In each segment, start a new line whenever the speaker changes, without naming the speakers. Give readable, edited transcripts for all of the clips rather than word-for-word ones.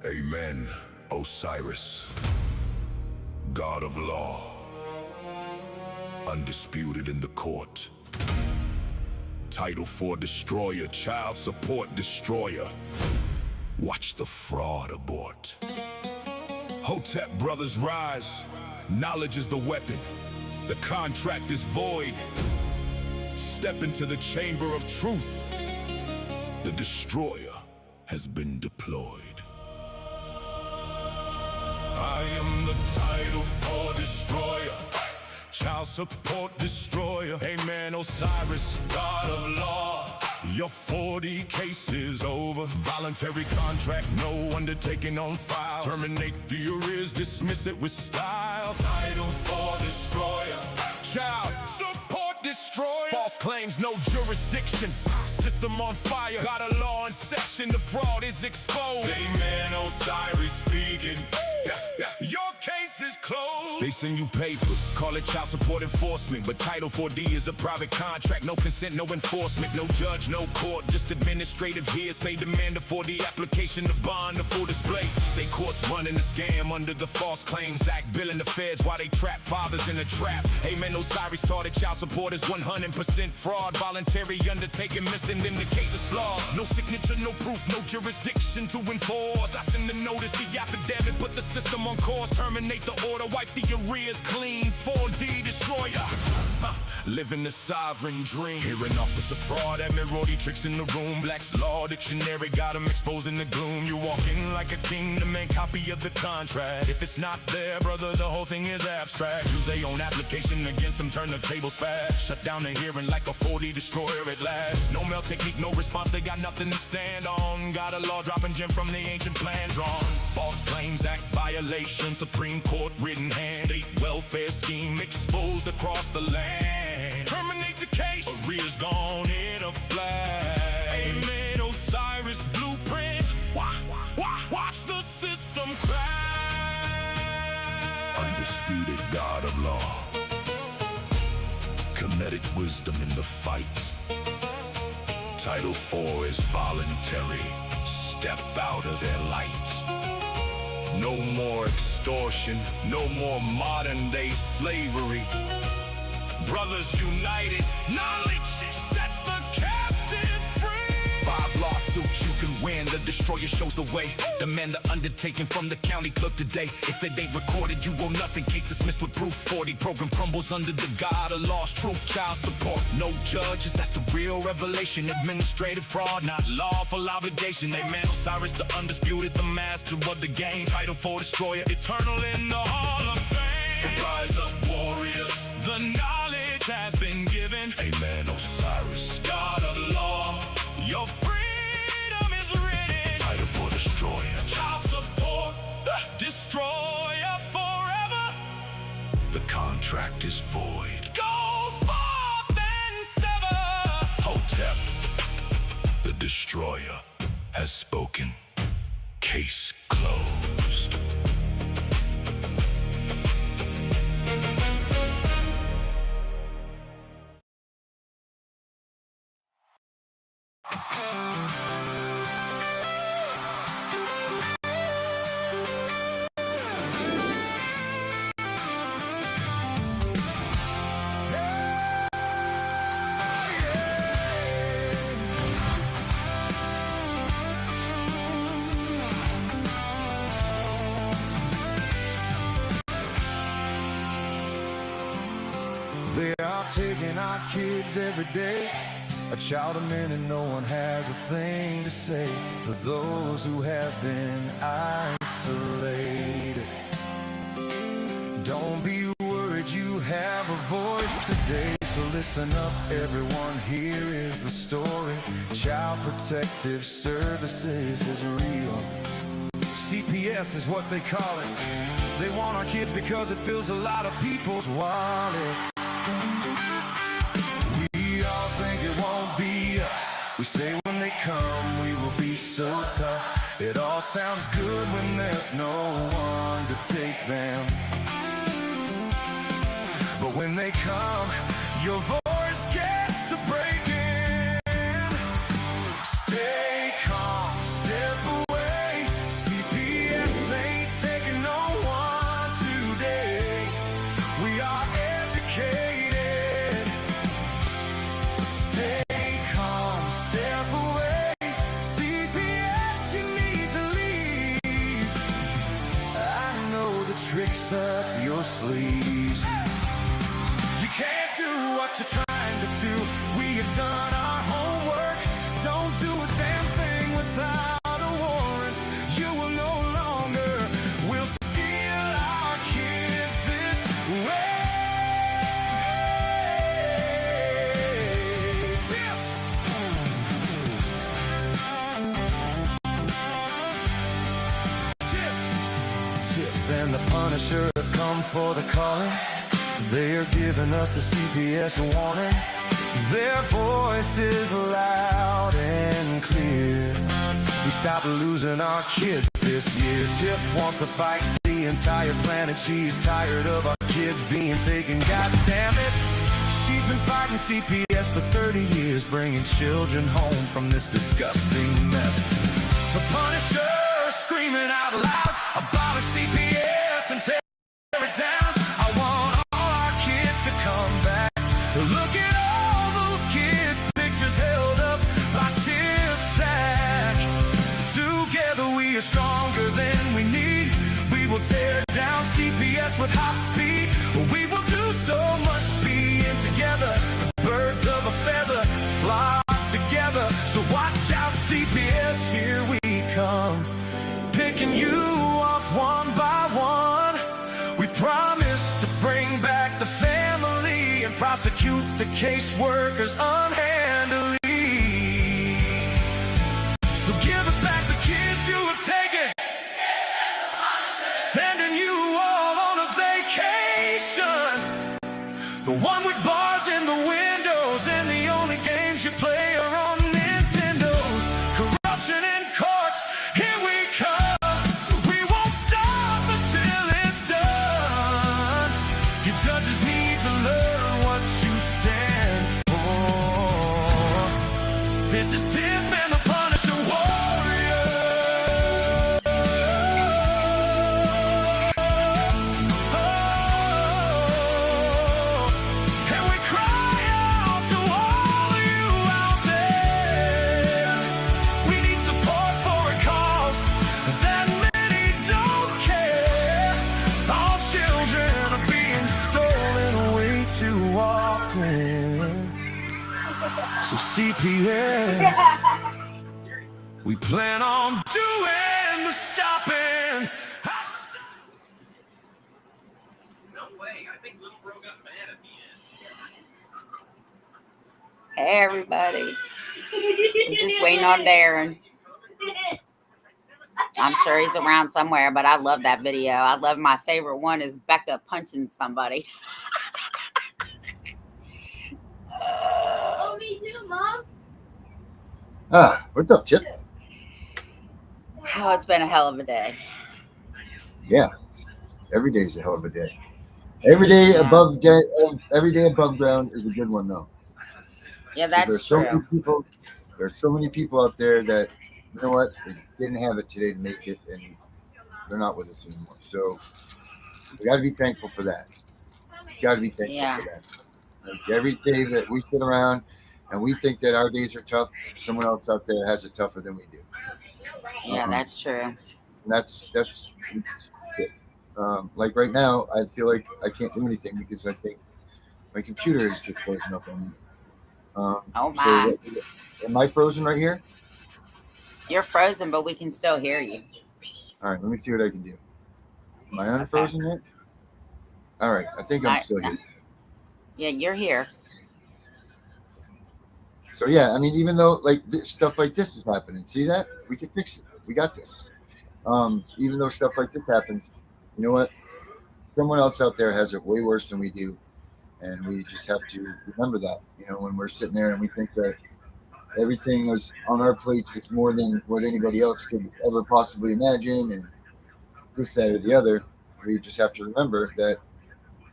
Amen, Osiris, God of law, undisputed in the court. Title IV destroyer, child support destroyer. Watch the fraud abort. Hotep brothers rise. Knowledge is the weapon. The contract is void. Step into the chamber of truth. The destroyer has been deployed. I am the Title IV destroyer, child support destroyer. Amen, Osiris, God of law. Your 40 case is over. Voluntary contract, no undertaking on file. Terminate the arrears, dismiss it with style. Title IV destroyer, child support destroyer. False claims, no jurisdiction. System on fire, got a law in session. The fraud is exposed. Amen, Osiris speaking. Your case is closed. They send you papers, call it child support enforcement, but Title 4D is a private contract. No consent, no enforcement, no judge, no court, just administrative hearsay. Demand for the application of bond, the full display. State courts running a scam under the False Claims Act, billing the feds while they trap fathers in a trap. Amen, Osiris taught that child support is 100% fraud. Voluntary undertaking missing, then the case is flawed. No signature, no proof, no jurisdiction to enforce. I send the notice, the affidavit, put the system on course. Terminate the order, wipe the arrears clean. 4D destroyer, living the sovereign dream. Hearing officer fraud, admiralty tricks in the room. Black's law dictionary got them exposed in the gloom. You walk in like a king, the man copy of the contract. If it's not there, brother, the whole thing is abstract. Use their own application against them, turn the tables fast. Shut down the hearing like a 4D destroyer at last. No mail technique, no response, they got nothing to stand on. Got a law dropping gem from the ancient plan drawn. False Claims Act violation, Supreme Court written hand. State welfare scheme exposed across the land. Terminate the case, arrears gone in a flash. Amen, Osiris blueprint. Watch the system crash. Undisputed God of law, kinetic wisdom in the fight. Title IV is voluntary. Step out of their light. No more extortion, no more modern day slavery. Brothers united, knowledge sets the captive free. 5 lawsuits you can win, the destroyer shows the way. Demand the undertaking from the county clerk today. If it ain't recorded, you owe nothing, case dismissed with proof. 40 program crumbles under the God of lost truth. Child support, no judges, that's the real revelation. Administrative fraud, not lawful obligation. Amen, Osiris the undisputed, the master of the game. Title IV destroyer, eternal in the hall of fame. So rise up warriors, the knowledge has been given. Amen, Osiris, God of law, your freedom is written. Title IV destroyer, child support, destroyer forever. The contract is void. Go forth and sever. Hotep, the destroyer, has spoken. Case closed.
They are taking our kids every day. A child a minute, no one has a thing to say for those who have been isolated. Don't be worried, you have a voice today. So listen up, everyone, here is the story. Child Protective Services is real. CPS is what they call it. They want our kids because it fills a lot of people's wallets. We all think it won't be us. We say when they come we will be so tough. It all sounds good when there's no one to take them. But when they come, your voice gets to breaking. Stay calm, step away. CPS the tricks up your sleeves. You can't do what you're trying to do. We have done our homework. Don't do a damn thing without a warrant. You will no longer will steal our kids this way. Tiff and the Punisher have come for the calling. They are giving us the CPS warning. Their voice is loud and clear. We stopped losing our kids this year. Tiff wants to fight the entire planet. She's tired of our kids being taken. God damn it. She's been fighting CPS for 30 years, bringing children home from this disgusting mess. The Punisher screaming out loud about a CPS and tear it down. I want all our kids to come back. Look at all those kids' pictures held up by Tiff Tack. Together we are stronger than we need. We will tear down CPS with hot speed. We will do so much being together. Birds of a feather fly together. So watch out, CPS, here we come. Picking you off one by one. We promise to bring back the family and prosecute the caseworkers unhandily. So give us back the kids you have taken. Sending you all on a vacation. The one with bars in the windows and the only games you play are on Nintendos. Corruption in courts, here we come. We won't stop until it's done. Your judges need to learn what you stand for. This is Tiff and the Punisher Warrior. And we cry out to all you out there. We need support for a cause that many don't care. All children are being stolen way too often. So CPS, we plan on doing the stopping.
No way. I think Little Bro got mad at the end.
Hey everybody, I'm just waiting on Darren. I'm sure he's around somewhere, but I love that video. I love my favorite one is Becca punching somebody.
Oh, me too, Mom.
What's up, Tiff?
Oh, it's been a hell of a day.
Yeah, every day is a hell of a day. Every day
Yeah.
every day above ground is a good one, though.
Yeah,
There's
that's
so many
true.
people. There's so many people out there that, you know what, they didn't have it today to make it, and they're not with us anymore. So we got to be thankful for that. Got to be thankful
Yeah.
for that. Like every day that we sit around and we think that our days are tough, someone else out there has it tougher than we do.
Yeah, that's true.
And that's it's shit. Like right now, I feel like I can't do anything because I think my computer is just frozen up on me.
Oh
So
my,
am I frozen right here?
you're frozen, but we can still hear you.
All right, let me see what I can do. Am I unfrozen yet? All right, I think I'm still here.
Yeah, you're here.
So yeah, I mean, even though like stuff like this is happening, see that? We can fix it. We got this. Even though stuff like this happens, you know what? Someone else out there has it way worse than we do, and we just have to remember that. You know, when we're sitting there and we think that everything is on our plates is more than what anybody else could ever possibly imagine, and this, that, or the other, we just have to remember that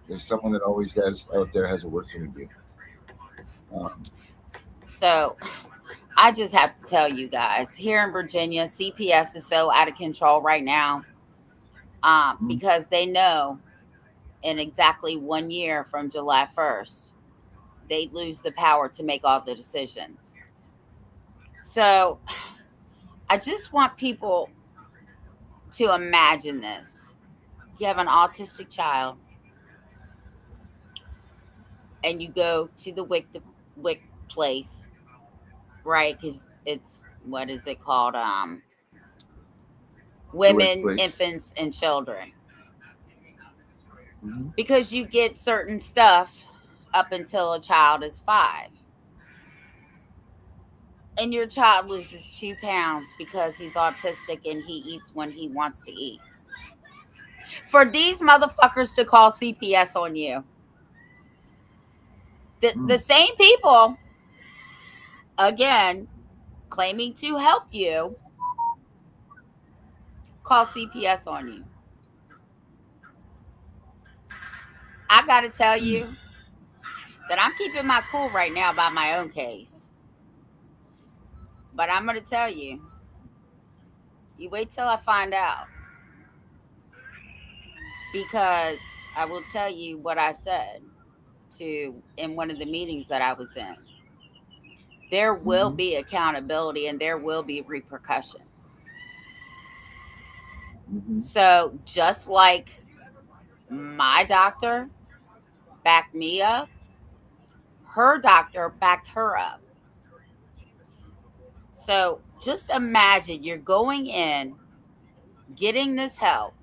there's someone that always has out there has it worse than we do.
So I just have to tell you guys, here in Virginia, CPS is so out of control right now because they know in exactly 1 year from July 1st, they lose the power to make all the decisions. So I just want people to imagine this. you have an autistic child and you go to the WIC place, right? Because it's, what is it called?
The WIC
Women,
place.
infants, and children.
Mhm.
Because you get certain stuff up until a child is 5. And your child loses 2 pounds because he's autistic and he eats when he wants to eat. For these motherfuckers to call CPS on you, the same people, again, claiming to help you, call CPS on you. I gotta tell you that I'm keeping my cool right now about my own case. But I'm gonna tell you, you wait till I find out. Because I will tell you what I said in one of the meetings that I was in. There will be accountability and there will be repercussions. So just like my doctor backed me up, her doctor backed her up. So just imagine you're going in, getting this help,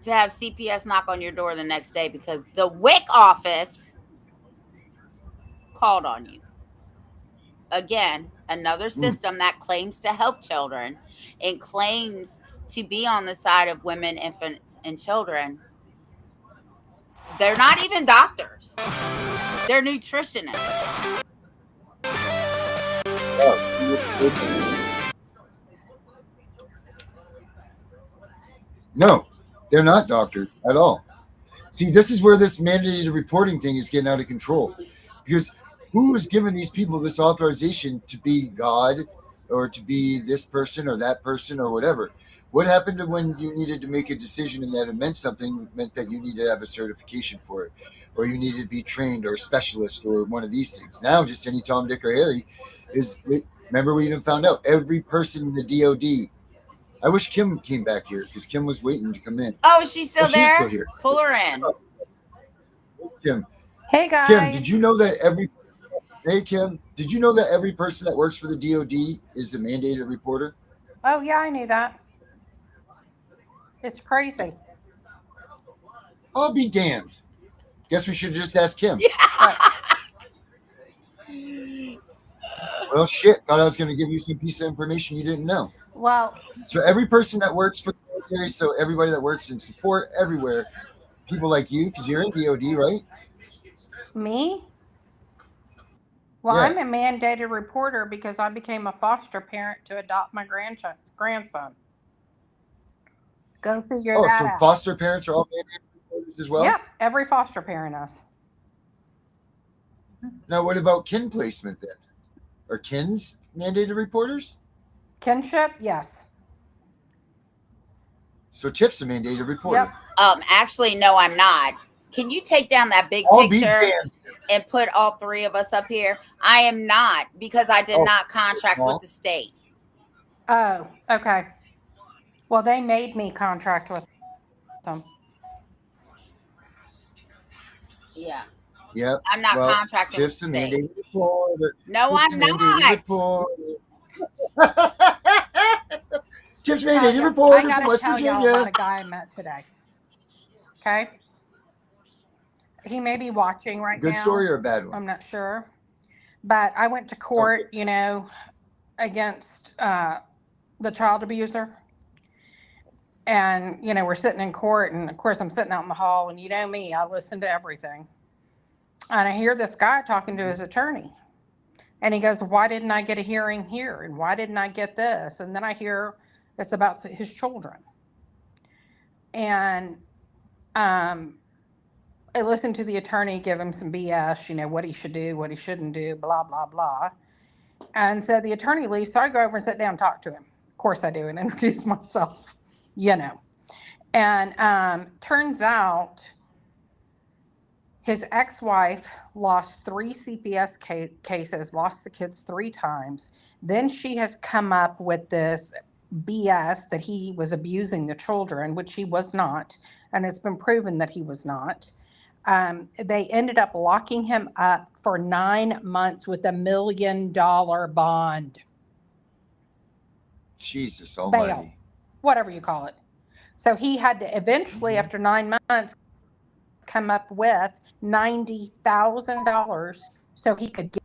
to have CPS knock on your door the next day because the WIC office called on you. Again, another system that claims to help children and claims to be on the side of women, infants, and children. They're not even doctors. They're nutritionists.
No, they're not doctors at all. See, this is where this mandated reporting thing is getting out of control. Because who was giving these people this authorization to be God or to be this person or that person or whatever? What happened to when you needed to make a decision and that it meant something, meant that you needed to have a certification for it, or you needed to be trained or a specialist or one of these things? Now, just any Tom, Dick, or Harry is. Remember, we even found out every person in the DOD. I wish Kim came back here because Kim was waiting to come in.
Oh, she's still there?
She's still here.
Pull her in.
Kim.
Hey guys.
Kim, did you know that Hey Kim, did you know that every person that works for the DOD is a mandated reporter?
Oh yeah, I knew that. It's crazy.
I'll be damned. Guess we should just ask Kim. Well, shit. Thought I was going to give you some piece of information you didn't know.
Well,
so every person that works for the military, so everybody that works in support everywhere, people like you, because you're in DOD, right?
Me? Well,
Yeah.
I'm a mandated reporter because I became a foster parent to adopt my grandson. Go figure that out.
Foster parents are all mandated reporters as well?
Yep, every foster parent is.
Now, what about kin placement then? Are kins mandated reporters?
Kinship, yes.
So Tiff's a mandated reporter.
Yep.
Actually, no, I'm not. Can you take down that big picture and put all 3 of us up here? I am not, because I did not contract with the state.
Oh, okay. Well, they made me contract with them.
Yeah.
Yep.
I'm not contracting
Tiff's
with the state.
mandated reporter.
No,
Tiff's
I'm not.
Tiff's mandated reporter from West
I gotta tell
Virginia.
y'all about a guy I met today. Okay. He may be watching right now.
Good story or a bad one?
I'm not sure. But I went to court, against the child abuser. And, we're sitting in court, and of course I'm sitting out in the hall, and you know me, I listen to everything. And I hear this guy talking to his attorney. And he goes, why didn't I get a hearing here? And why didn't I get this? And then I hear it's about his children. And I listened to the attorney give him some BS, what he should do, what he shouldn't do, blah, blah, blah. And so the attorney leaves. So I go over and sit down and talk to him. Of course I do, and introduce myself, And turns out his ex-wife lost 3 CPS cases, lost the kids 3 times. Then she has come up with this BS that he was abusing the children, which he was not, and it's been proven that he was not. They ended up locking him up for 9 months with $1 million bond,
Jesus
bail,
almighty.
whatever you call it. So he had to eventually, after 9 months, come up with $90,000 so he could get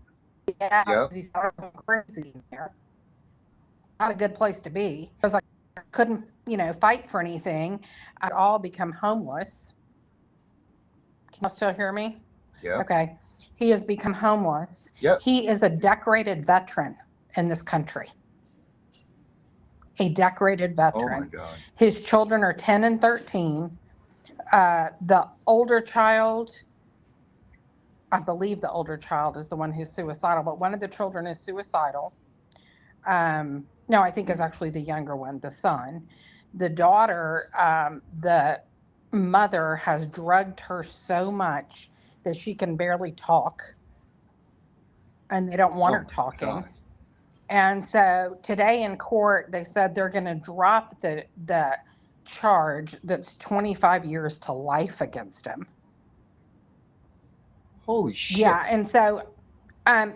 out
Yep.
because he thought it was crazy in there. It's not a good place to be. Because I couldn't, fight for anything. I'd all become homeless. Can you still hear me?
Yeah.
Okay. He has become homeless.
Yep.
He is a decorated veteran in this country. A decorated veteran.
Oh my God.
His children are 10 and 13. The older child, I believe the older child is the one who's suicidal, but one of the children is suicidal. No, I think it's actually the younger one, the son. The daughter, the mother has drugged her so much that she can barely talk, and they don't want her talking.
God.
And so today in court, they said they're going to drop the charge that's 25 years to life against him.
Holy shit.
Yeah, and so I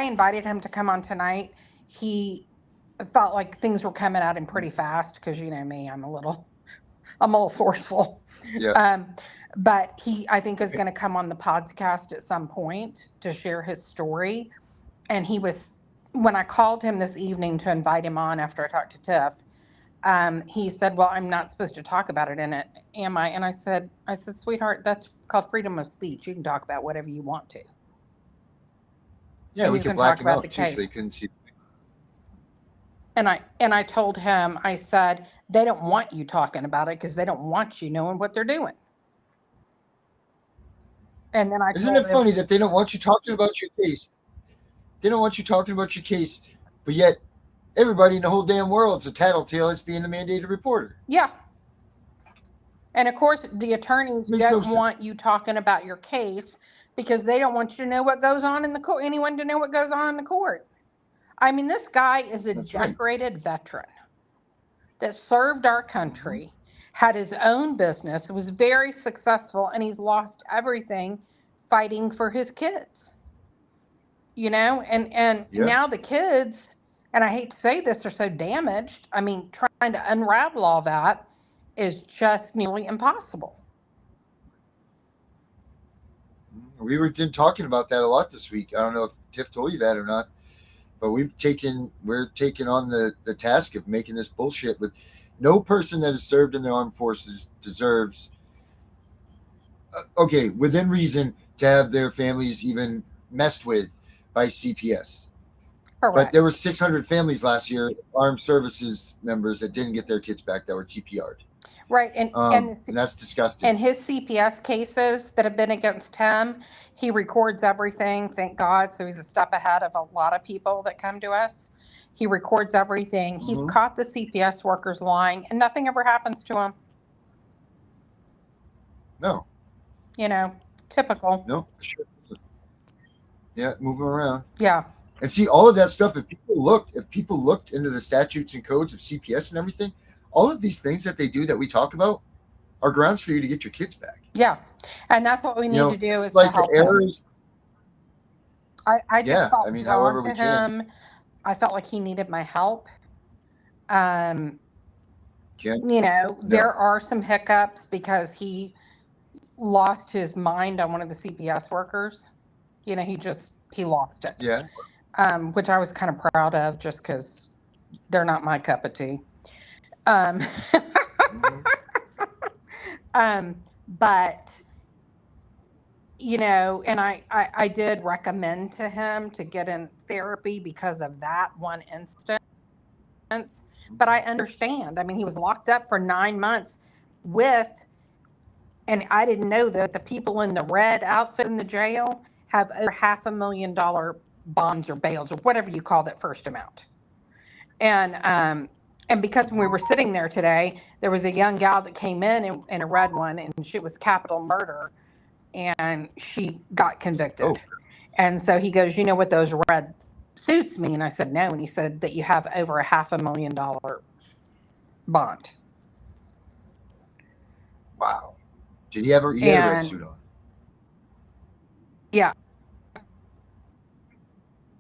invited him to come on tonight. He felt like things were coming at him pretty fast because you know me, I'm a little forceful.
Yeah.
But he, I think, is going to come on the podcast at some point to share his story. And he was, when I called him this evening to invite him on after I talked to Tiff, he said, well, I'm not supposed to talk about it in it, am I? And I said, sweetheart, that's called freedom of speech. You can talk about whatever you want to.
Yeah,
And
we
you
can
can
black
talk
him
about
out
the
too, so
case.
they couldn't see.
And I told him, I said, they don't want you talking about it because they don't want you knowing what they're doing. And then I
Isn't
told
it
him,
funny that they don't want you talking about your case? They don't want you talking about your case, but yet everybody in the whole damn world's a tattletale as being a mandated reporter.
yeah. And of course, the attorneys
Makes no
don't
sense.
want you talking about your case because they don't want you to know what goes on in the court, anyone to know what goes on in the court. I mean, this guy is a
That's right.
decorated veteran that served our country, had his own business, was very successful, and he's lost everything fighting for his kids. And
Yeah.
now the kids, and I hate to say this, are so damaged. I mean, trying to unravel all that is just nearly impossible.
We were talking about that a lot this week. I don't know if Tiff told you that or not, but we're taking on the task of making this bullshit. With no person that has served in the armed forces deserves, within reason, to have their families even messed with by CPS.
Correct.
But there were 600 families last year, armed services members, that didn't get their kids back, that were TPR'd.
Right, and
that's disgusting.
And his CPS cases that have been against him, he records everything, thank God. So he's a step ahead of a lot of people that come to us. He records everything.
Mm-hmm.
He's caught the CPS workers lying, and nothing ever happens to him.
No.
Typical.
No, sure. Yeah, moving around.
Yeah.
And see, all of that stuff, if people looked into the statutes and codes of CPS and everything, all of these things that they do that we talk about are grounds for you to get your kids back.
Yeah. And that's what we need to do is
like
to help
the errors.
I just felt
however
drawn to
we can.
him. I felt like he needed my help.
No.
There are some hiccups because he lost his mind on one of the CPS workers. He lost it.
Yeah.
Which I was kind of proud of just because they're not my cup of tea. But, and I did recommend to him to get in therapy because of that one instance. But I understand. I mean, he was locked up for 9 months and I didn't know that the people in the red outfit in the jail have over $500,000 bonds or bails or whatever you call that first amount. And because when we were sitting there today, there was a young gal that came in a red one, and she was capital murder, and she got convicted.
Oh.
And so he goes, you know what those red suits me? And I said, no. And he said that you have over $500,000 bond.
Wow. Did he ever? He had a red suit on.
Yeah.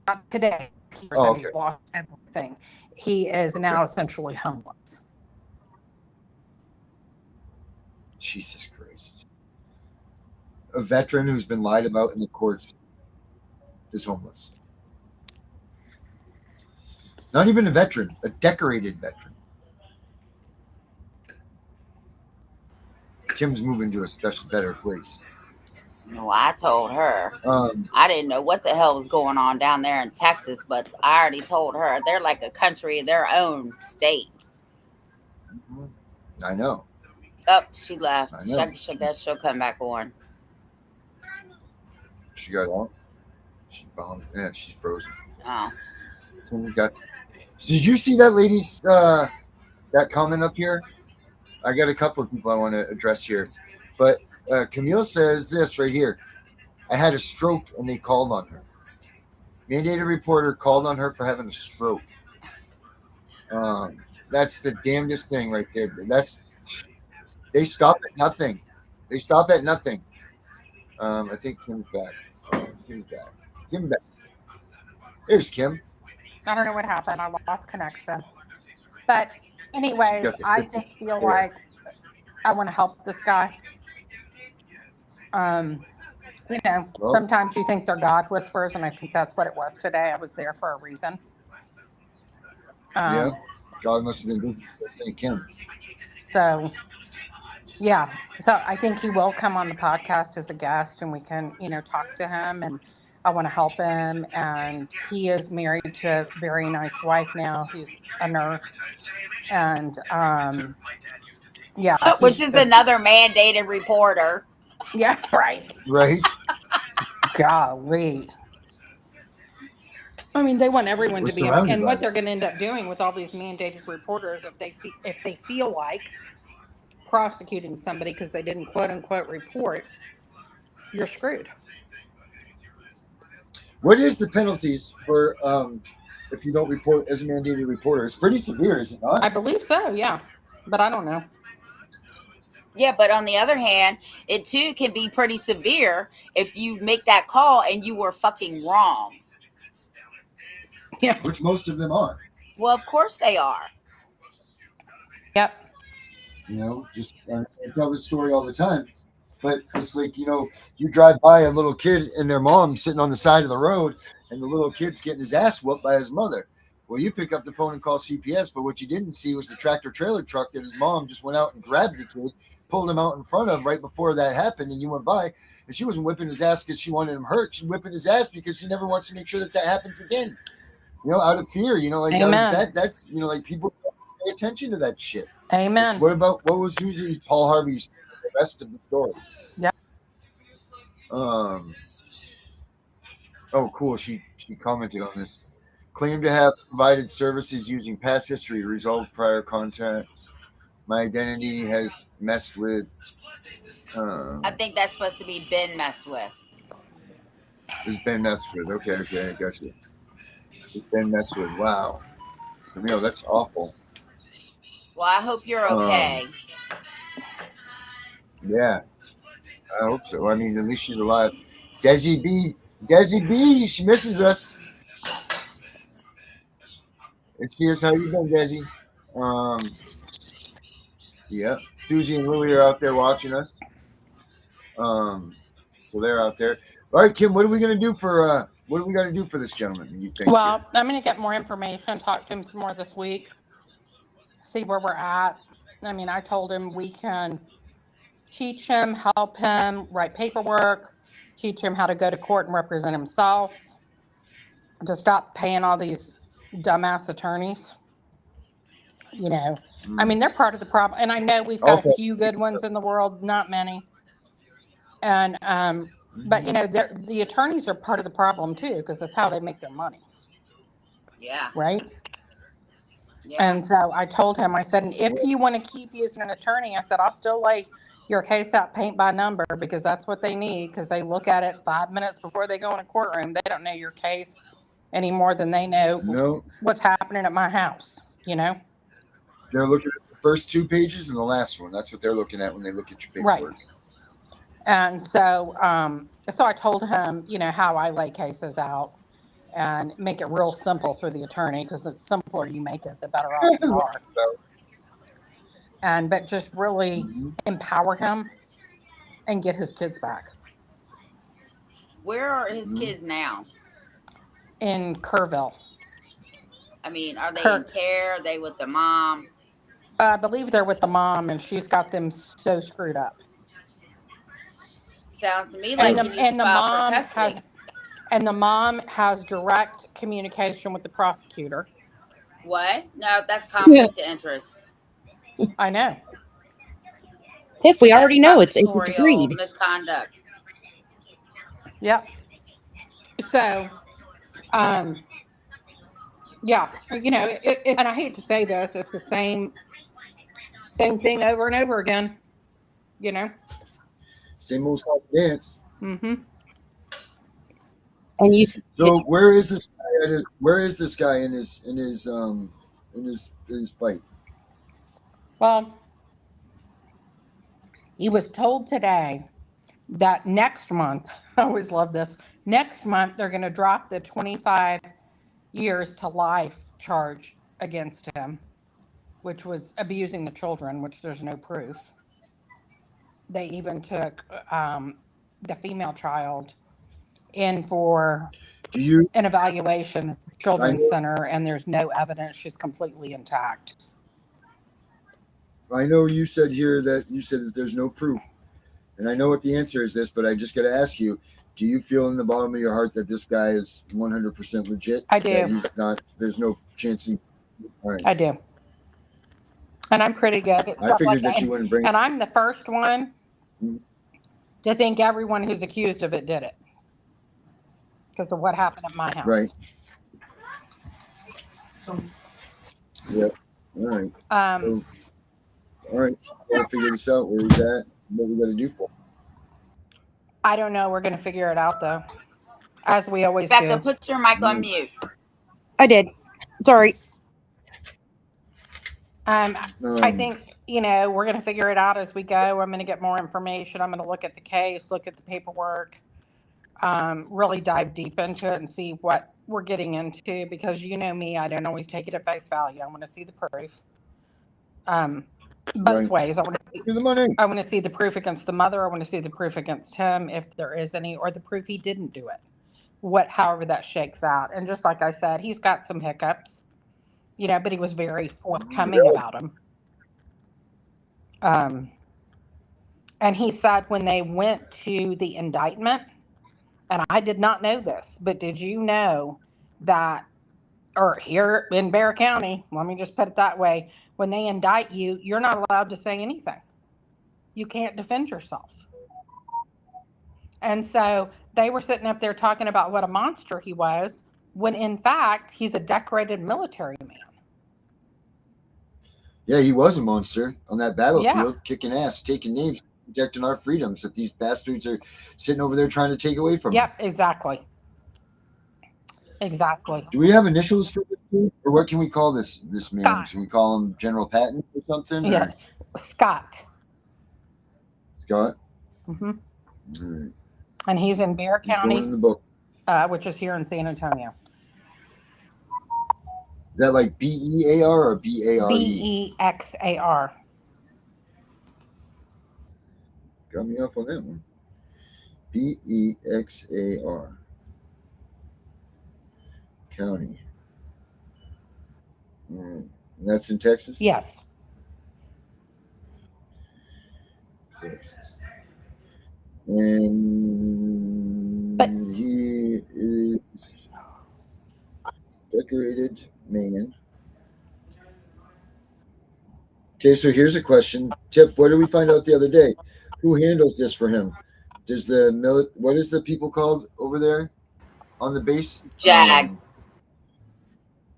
Not today.
Oh, okay.
He's lost everything. He is now essentially homeless.
Jesus Christ. A veteran who's been lied about in the courts is homeless. Not even a veteran, a decorated veteran. Kim's moving to a special, better place.
No, I told her.
Um,
I didn't know what the hell was going on down there in Texas, but I already told her they're like a country of their own state.
I know.
Oh, she left.
I know.
I guess she'll come back on.
She got on. She bombed. Yeah, she's frozen.
Oh.
Did you see that lady's that comment up here? I got a couple of people I want to address here, but Camille says this right here. I had a stroke and they called on her. Mandated reporter called on her for having a stroke. That's the damnedest thing right there. They stop at nothing. They stop at nothing. I think Kim's back. Kim's back. Kim back. There's Kim.
I don't know what happened. I lost connection. But anyways, I just feel like I want to help this guy. Sometimes you think they're God whisperers, and I think that's what it was today. I was there for a reason.
Yeah, God must have been busy. Thank Kim.
So, yeah. So I think he will come on the podcast as a guest, and we can, talk to him. And I want to help him. And he is married to a very nice wife now, who's a nurse. And yeah,
which is another mandated reporter.
Yeah, right.
Right.
Golly. I mean, they want everyone to be, and what they're going to end up doing with all these mandated reporters, if they feel like prosecuting somebody because they didn't quote unquote report, you're screwed.
What is the penalties for if you don't report as a mandated reporter? It's pretty severe, is it not?
I believe so, yeah, but I don't know.
Yeah, but on the other hand, it too can be pretty severe if you make that call and you were fucking wrong.
Yeah,
which most of them are.
Well, of course they are.
Yep.
Just I tell this story all the time, but it's like you drive by a little kid and their mom sitting on the side of the road, and the little kid's getting his ass whooped by his mother. Well, you pick up the phone and call CPS, but what you didn't see was the tractor trailer truck that his mom just went out and grabbed the kid, pulled him out in front of right before that happened, and you went by, and she wasn't whipping his ass because she wanted him hurt. She's whipping his ass because she never wants to make sure that happens again. out of fear. That's like people pay attention to that shit.
Amen.
What was usually Paul Harvey's the rest of the story?
Yeah.
Oh, cool. She commented on this. Claimed to have provided services using past history to resolve prior contact. My identity has messed with.
I think that's supposed to be been messed with.
It's been messed with. Okay, I got you. It's been messed with. Wow. That's awful.
Well, I hope you're okay.
Yeah, I hope so. I mean, at least she's alive. Desi B, she misses us. And she is. How you doing, Desi? Yeah, Susie and Louie are out there watching us. So they're out there. All right, Kim, what are we gonna do for this gentleman? You think?
Well, I'm gonna get more information, talk to him some more this week, see where we're at. I mean, I told him we can teach him, help him write paperwork, teach him how to go to court and represent himself, to stop paying all these dumbass attorneys. I mean, they're part of the problem. And I know we've got a few good ones in the world, not many. And, but the attorneys are part of the problem too, because that's how they make their money.
Yeah.
Right?
Yeah.
And so I told him, I said, and if you want to keep using an attorney, I said, I'll still lay your case out paint by number, because that's what they need, because they look at it 5 minutes before they go in a courtroom. They don't know your case any more than they know
No,
what's happening at my house, you know?
they're looking at the first 2 pages and the last one. That's what they're looking at when they look at your
Right.
paperwork.
And so, so I told him, you know, how I lay cases out and make it real simple for the attorney, because the simpler you make it, the better off you are. But just really empower him and get his kids back.
Where are his kids now?
In Kerrville.
I mean, are they in care? Are they with the mom?
I believe they're with the mom, and she's got them so screwed up.
Sounds to me like he needs to file for custody.
And the mom has direct communication with the prosecutor.
What? No, that's conflict of interest.
I know.
Tiff, we already know it's
prosecutorial
agreed.
misconduct.
Yep. So, yeah, you know, and I hate to say this, it's the same thing over and over again, you know?
Same old song dance.
Mm-hmm.
And you
So where is this guy in his fight?
Well, he was told today that next month, I always love this, next month they're going to drop the 25 years to life charge against him, which was abusing the children, which there's no proof. They even took the female child in for an evaluation at the children's center, and there's no evidence. She's completely intact.
I know you said that there's no proof, and I know what the answer is this, but I just got to ask you: do you feel in the bottom of your heart that this guy is 100% legit?
I do.
That he's not. There's no chance he. All right.
I do, and I'm pretty good at stuff
I figured
like
that you wouldn't bring.
And I'm the first one to think everyone who's accused of it did it because of what happened at my house.
Right. Yep. All right. All right. So we gotta figure this out. Where he's at. What we got to do for him.
I don't know. We're going to figure it out, though, as we always
Becca,
do.
put your mic on mute.
I did. Sorry.
I think, you know, we're going to figure it out as we go. I'm going to get more information. I'm going to look at the case, look at the paperwork, really dive deep into it and see what we're getting into, because you know me, I don't always take it at face value. I want to see the proof. Both ways. I want to see the proof against the mother. I want to see the proof against him, if there is any, or the proof he didn't do it. However that shakes out. And just like I said, he's got some hiccups, you know, but he was very forthcoming about them. And he said when they went to the indictment, and I did not know this, but did you know that, or here in Bexar County, let me just put it that way, when they indict you, you're not allowed to say anything. You can't defend yourself. And so they were sitting up there talking about what a monster he was, when in fact, he's a decorated military man.
Yeah, he was a monster on that battlefield, kicking ass, taking names, protecting our freedoms that these bastards are sitting over there trying to take away from
Yep, exactly. Exactly.
Do we have initials for this dude? Or what can we call this man?
Scott.
Can we call him General Patton or something?
Yeah,
or?
Scott.
Scott?
Mm-hmm.
All right.
And he's in Bexar County,
in the book.
Which is here in San Antonio.
Is that like B-E-A-R or B-A-R-E?
B-E-X-A-R.
Got me off on that one. B-E-X-A-R. County. All right. And that's in Texas?
Yes.
Texas. And he is decorated man. Okay, so here's a question. Tiff, what did we find out the other day? Who handles this for him? Does what is the people called over there on the base?
JAG.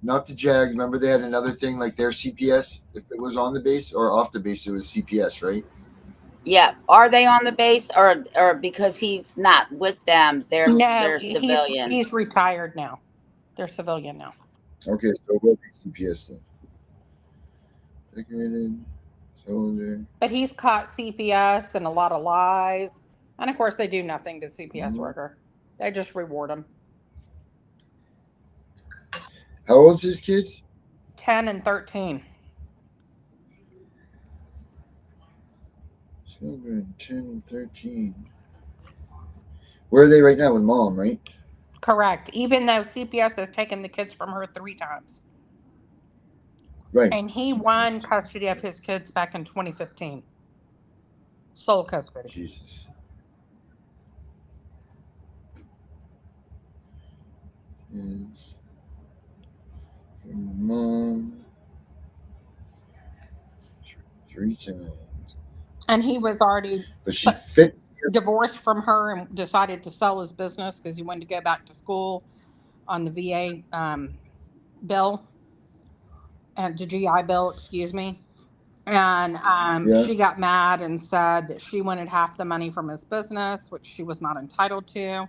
Not the JAG. Remember they had another thing like their CPS, if it was on the base, or off the base, it was CPS, right?
Yeah. Are they on the base, or because he's not with them, they're civilians?
He's retired now. They're civilian now.
Okay, so what is CPS then? Decorated soldier.
But he's caught CPS and a lot of lies. And of course, they do nothing to CPS worker. They just reward him.
How old's his kids?
10 and 13.
Children 10 and 13. Where are they right now with mom, right?
Correct. Even though CPS has taken the kids from her 3 times.
Right.
And he
CPS.
won custody of his kids back in 2015. Sole custody.
Jesus. Kids. Mom. 3 times.
And he was already
But she fit.
divorced from her and decided to sell his business because he wanted to go back to school on the VA bill and the GI bill, excuse me. And she got mad and said that she wanted half the money from his business, which she was not entitled to.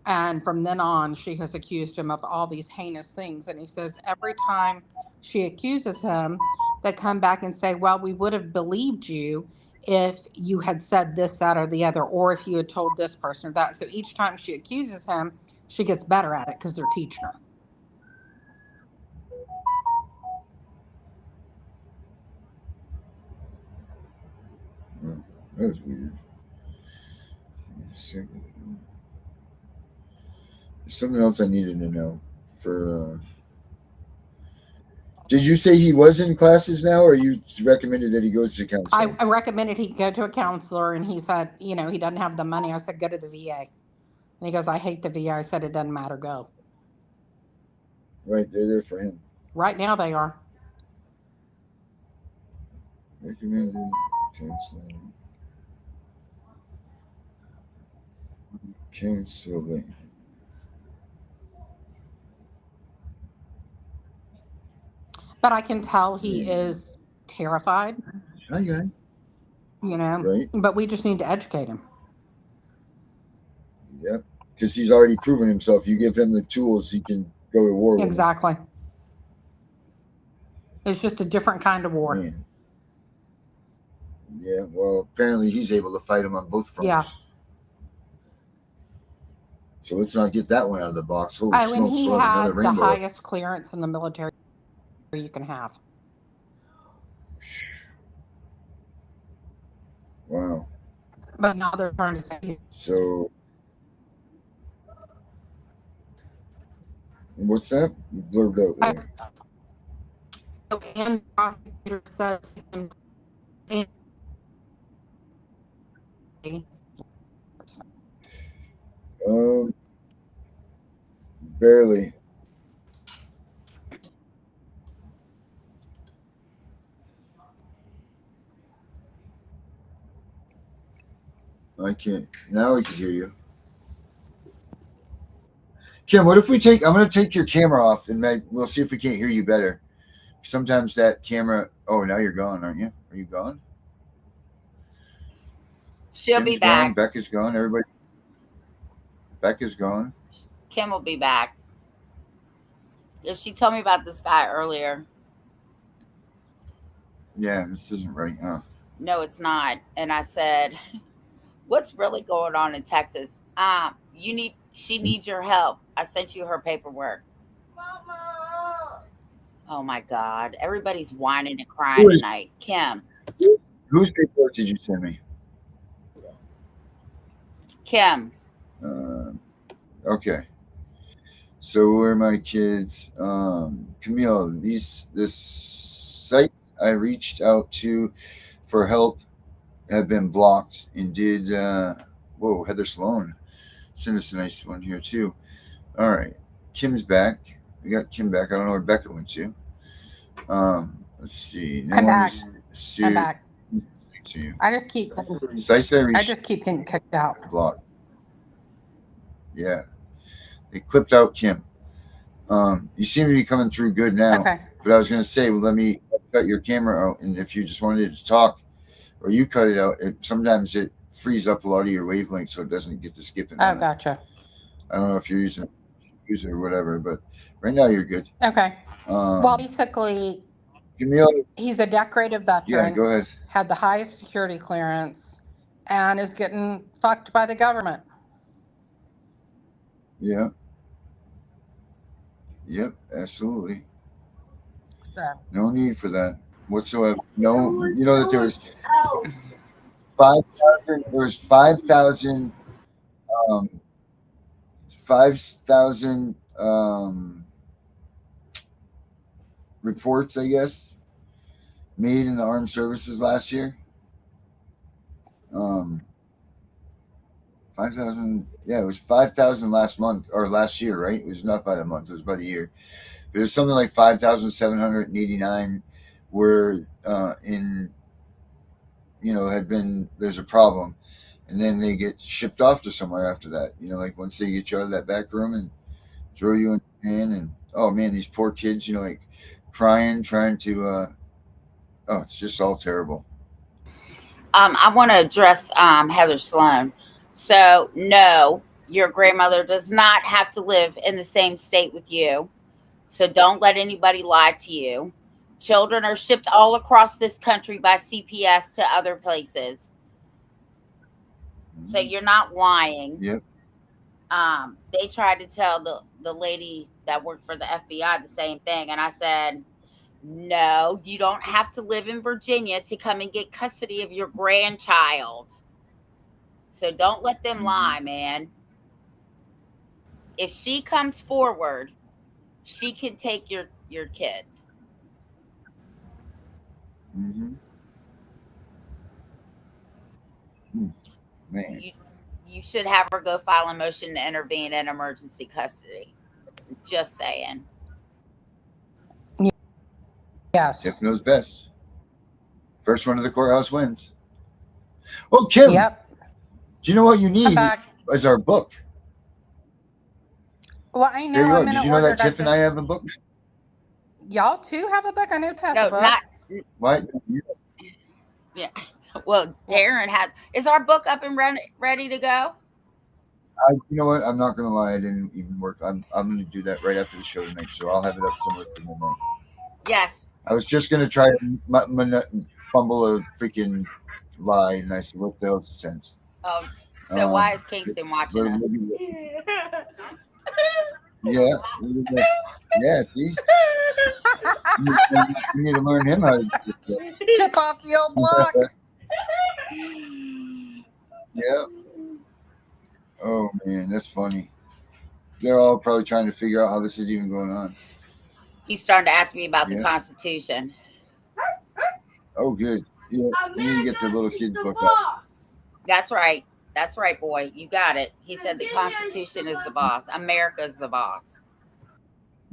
And from then on, she has accused him of all these heinous things. And he says every time she accuses him, they come back and say, well, we would have believed you if you had said this, that, or the other, or if you had told this person or that. So each time she accuses him, she gets better at it because they're teaching her.
That was weird. There's something else I needed to know for. Did you say he was in classes now, or you recommended that he goes to counseling?
I recommended he go to a counselor, and he said, he doesn't have the money. I said, go to the VA. And he goes, I hate the VA. I said, it doesn't matter. Go.
Right, they're there for him.
Right now they are.
Recommended counseling. Counseling.
But I can tell he is terrified.
Hi, guy. Right.
But we just need to educate him.
Yep, because he's already proven himself. You give him the tools, he can go to war with
Exactly. It's just a different kind of war.
Man. Yeah, well, apparently he's able to fight him on both fronts.
Yeah.
So let's not get that one out of the box. Holy smokes,
And he
we'll have
had
another
the
rainbow.
highest clearance in the military you can have.
Wow.
But now they're trying to say.
So, what's that? You blurred out there.
And the prosecutor said
Barely. I can't. Now we can hear you. Kim, what if I'm going to take your camera off and we'll see if we can't hear you better. Sometimes that camera, oh, now you're gone, aren't you? Are you gone?
She'll
Kim's
be back.
Gone. Becca's gone. Everybody. Becca's gone.
Kim will be back. Yeah, she told me about this guy earlier.
Yeah, this isn't right, huh?
No, it's not. And I said, what's really going on in Texas? She needs your help. I sent you her paperwork. Mama. Oh my God. Everybody's whining and crying tonight. Kim.
Whose paperwork did you send me?
Kim's.
Okay. So where are my kids? Camille, this sites I reached out to for help have been blocked and did Heather Sloan sent us a nice one here too. All right. Kim's back. We got Kim back. I don't know where Becca went to. Let's see.
I'm back. I'm back. I just keep getting kicked out.
Blocked. Yeah. They clipped out Kim. You seem to be coming through good now.
Okay.
But I was going to say, well, let me cut your camera out. And if you just wanted to talk or you cut it out, sometimes it frees up a lot of your wavelength so it doesn't get to skipping.
Oh, gotcha.
I don't know if you're using use it or whatever. But right now you're good.
Okay. Well,
Um,
basically,
Camille,
he's a decorated
yeah,
veteran,
go ahead.
had the highest security clearance, and is getting fucked by the government.
Yeah. Yep, absolutely.
So,
No need for that whatsoever. No, you know that there was 5,000. There was 5,000. 5,000 reports, I guess, made in the armed services last year. 5,000. Yeah, it was 5,000 last month or last year, right? It was not by the month; it was by the year. But it was something like 5,789 were in, had been, there's a problem, and then they get shipped off to somewhere after that. Like once they get you out of that back room and throw you in the van, and oh man, these poor kids, like crying, trying to. It's just all terrible.
I want to address Heather Sloan. So, no, your grandmother does not have to live in the same state with you. So don't let anybody lie to you. Children are shipped all across this country by CPS to other places. So you're not lying.
Yep.
They tried to tell the lady that worked for the FBI the same thing. And I said, no, you don't have to live in Virginia to come and get custody of your grandchild. So don't let them lie, man. If she comes forward, she can take your kids.
Mm-hmm. Man.
You should have her go file a motion to intervene in emergency custody. Just saying.
yes.
Tiff knows best. First one to the courthouse wins. Oh, Kim.
Yep.
Do you know what you need is our book?
Well, I know.
There you are.
I'm
Did
gonna
you know
order
that Tiff and I have a book?
Y'all too have a book? I know Tess
No,
a book.
not.
What?
Yeah. Well, Darren is our book up and ready to go?
You know what? I'm not gonna lie. I didn't even work. I'm gonna do that right after the show tonight, so I'll have it up somewhere for midnight.
Yes.
I was just gonna try to fumble a freaking lie, and I said, "What the hell's the sense?"
Oh, so why is Kingston watching us?
Yeah. Yeah. See, you need to learn him how to do this.
Chip off the old block.
Yeah. Oh man, that's funny. They're all probably trying to figure out how this is even going on.
He's starting to ask me about the Constitution.
Oh, good. Yeah, we need to get the little kids book up.
That's right. That's right, boy. You got it. He said the Constitution is the boss. America's the boss.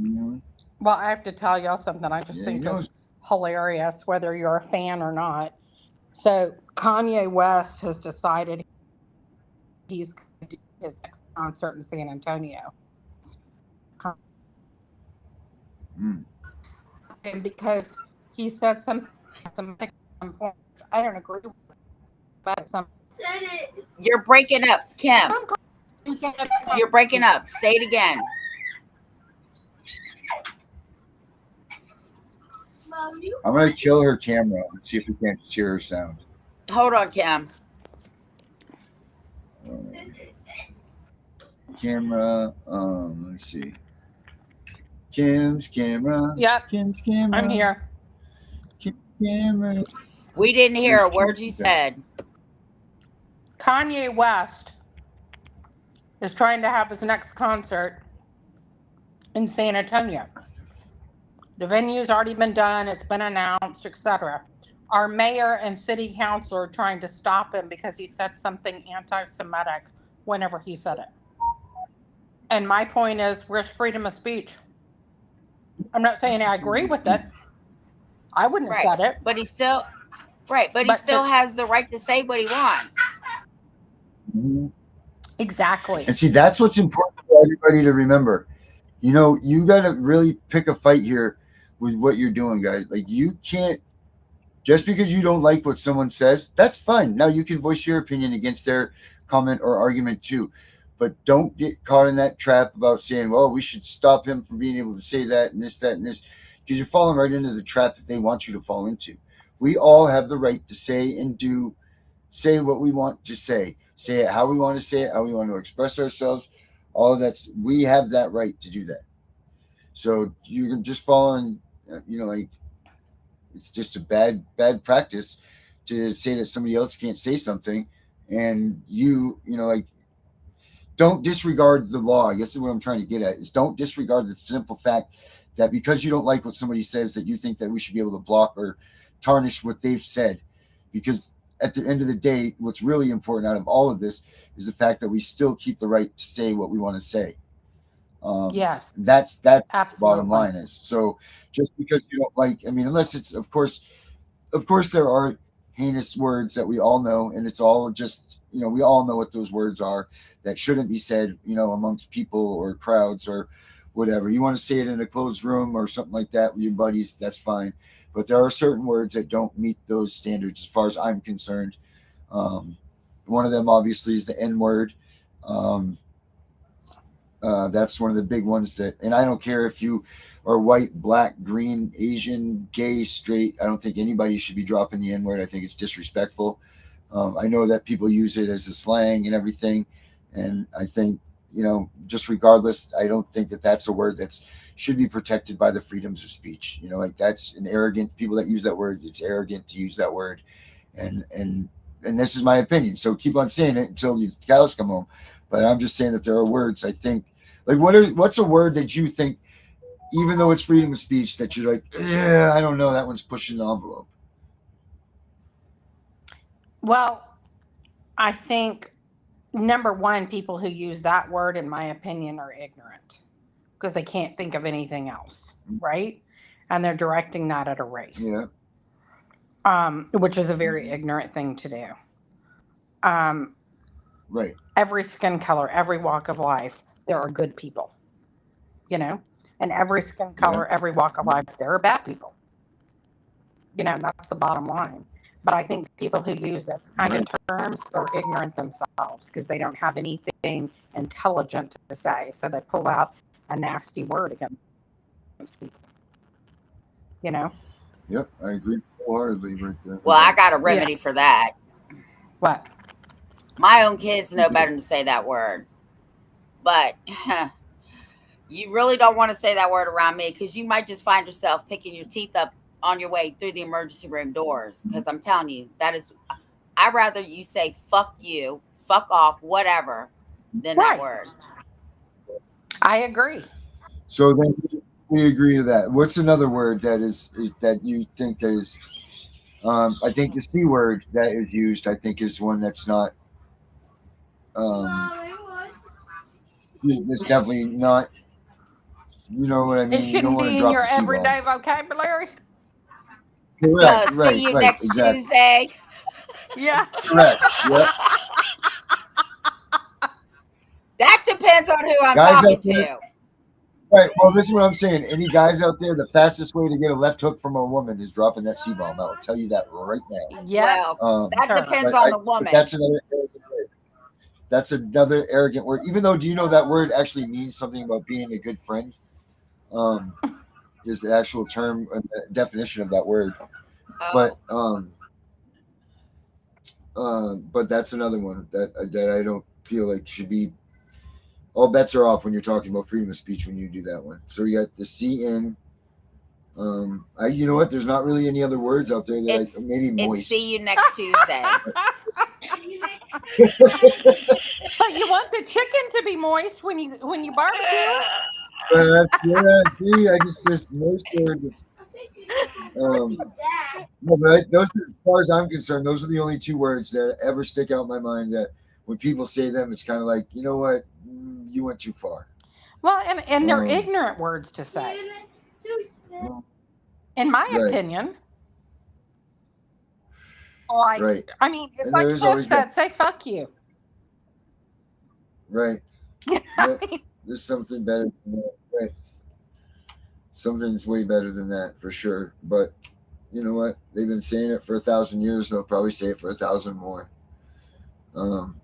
Mm-hmm.
Well, I have to tell y'all something I just think is hilarious, whether you're a fan or not. So Kanye West has decided he's going to do his next concert in San Antonio. And because he said something, I don't agree with, but
You're breaking up, Kim. You're breaking up. Say it again.
I'm gonna kill her camera and see if we can't just hear her sound.
Hold on, Kim.
Camera. Let's see. Kim's camera.
Yep.
Kim's camera.
I'm here.
Kim's camera.
We didn't hear a word you said.
Kanye West is trying to have his next concert in San Antonio. The venue's already been done, it's been announced, etc. Our mayor and city council are trying to stop him because he said something anti-Semitic whenever he said it. And my point is, where's freedom of speech? I'm not saying I agree with it. I wouldn't have said it.
But he still, he still has the right to say what he wants.
Mm-hmm.
Exactly.
And see, that's what's important for everybody to remember. You got to really pick a fight here with what you're doing, guys. Like, you can't, just because you don't like what someone says, that's fine. Now you can voice your opinion against their comment or argument too. but don't get caught in that trap about saying, well, we should stop him from being able to say that and this, that, and this, because you're falling right into the trap that they want you to fall into. We all have the right to say and say what we want to say it how we want to say it, how we want to express ourselves. All of that's, we have that right to do that. So you're just following, like, it's just a bad practice to say that somebody else can't say something, and like, don't disregard the law. I guess what I'm trying to get at is don't disregard the simple fact that because you don't like what somebody says, that you think that we should be able to block or tarnish what they've said. Because at the end of the day, what's really important out of all of this is the fact that we still keep the right to say what we want to say.
Yes,
That's
absolutely.
the bottom line is. So just because you don't like, unless it's, of course there are heinous words that we all know, and it's all just, we all know what those words are that shouldn't be said, amongst people or crowds or whatever. You want to say it in a closed room or something like that with your buddies, that's fine. But there are certain words that don't meet those standards as far as I'm concerned. One of them obviously is the N word. That's one of the big ones that, and I don't care if you are white, black, green, Asian, gay, straight. I don't think anybody should be dropping the N word. I think it's disrespectful. I know that people use it as a slang and everything. And I think, just regardless, I don't think that that's a word that's should be protected by the freedoms of speech. Like, that's an arrogant, people that use that word, it's arrogant to use that word. And this is my opinion. So keep on saying it until the cows come home. But I'm just saying that there are words, I think, like, what's a word that you think, even though it's freedom of speech, that you're like, yeah, I don't know, that one's pushing the envelope?
Well, I think, number one, people who use that word, in my opinion, are ignorant because they can't think of anything else, right? And they're directing that at a race.
Yeah.
Which is a very ignorant thing to do.
Right.
Every skin color, every walk of life, there are good people, and every skin color, every walk of life, there are bad people. That's the bottom line. But I think people who use those kind of terms are ignorant themselves because they don't have anything intelligent to say. So they pull out a nasty word against people.
Yep, I agree wholeheartedly right there.
Well, I got a remedy for that.
What?
My own kids know better than to say that word. But you really don't want to say that word around me because you might just find yourself picking your teeth up on your way through the emergency room doors. Because I'm telling you, I'd rather you say fuck you, fuck off, whatever, than that word.
I agree.
So then we agree to that. What's another word that is that you think that is, I think the C word that is used, I think, is one that's not, it's definitely not, you know what I mean?
It shouldn't be in your everyday vocabulary.
Correct. Right.
See you
right.
next
Exactly.
Tuesday.
Yeah.
Correct. Yep.
That depends on who I'm
Guys
talking
out there,
to.
Right. Well, this is what I'm saying. Any guys out there, the fastest way to get a left hook from a woman is dropping that C-bomb. I'll tell you that right now.
Yes.
Well, that depends on the woman.
That's another arrogant word. Even though, do you know that word actually means something about being a good friend? Is the actual term, definition of that word. But that's another one that I don't feel like should be. All bets are off when you're talking about freedom of speech when you do that one. So you got the CN. You know what? There's not really any other words out there that maybe moist.
It's see you next Tuesday.
But you want the chicken to be moist when you barbecue.
See, I just moist words. No, but those, as far as I'm concerned, those are the only two words that ever stick out in my mind. That when people say them, it's kind of like, you know what, you went too far.
Well, and they're ignorant words to say, in my opinion. Like,
right.
I mean, it's
and
like Tiff said, say fuck you.
Right. Yep. There's something better than that. Right. Something's way better than that for sure. But you know what? They've been saying it for 1,000 years. They'll probably say it for 1,000 more. And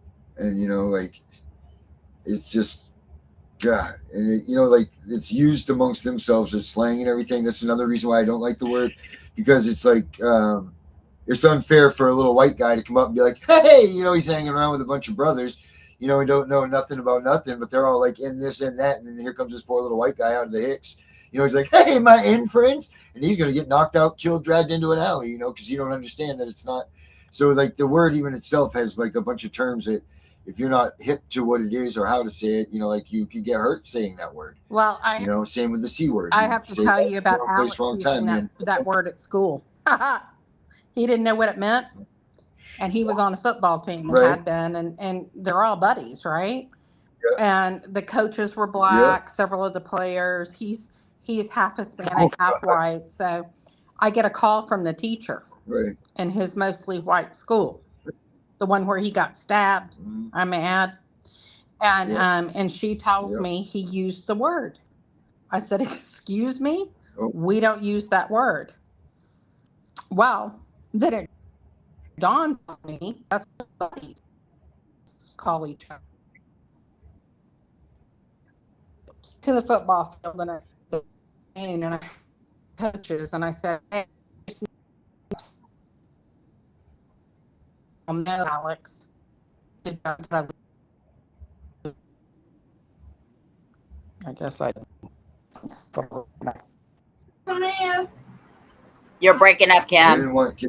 like, it's just God, and like it's used amongst themselves as slang and everything. That's another reason why I don't like the word, because it's like it's unfair for a little white guy to come up and be like, hey, he's hanging around with a bunch of brothers, we don't know nothing about nothing, but they're all like in this and that, and then here comes this poor little white guy out of the hicks. He's like, hey, my in friends, and he's gonna get knocked out, killed, dragged into an alley, because you don't understand that it's not. So like the word even itself has like a bunch of terms that if you're not hip to what it is or how to say it, like you could get hurt saying that word.
Well,
Same with the C word.
I have to tell you about Alex
wrong
using
time,
that word at school. He didn't know what it meant, and he was on a football team and had been, and they're all buddies, right? Yeah. And the coaches were black. Yeah. Several of the players. He's half Hispanic, half white. So I get a call from the teacher in his mostly white school, the one where he got stabbed. I'm mad. And and she tells me he used the word. I said, excuse me? We don't use that word. Well, then it dawned on me that's what buddies call each other. To the football field and I coaches, and I said, hey, no, Alex. I guess I.
You're breaking up, Kim.
I didn't want to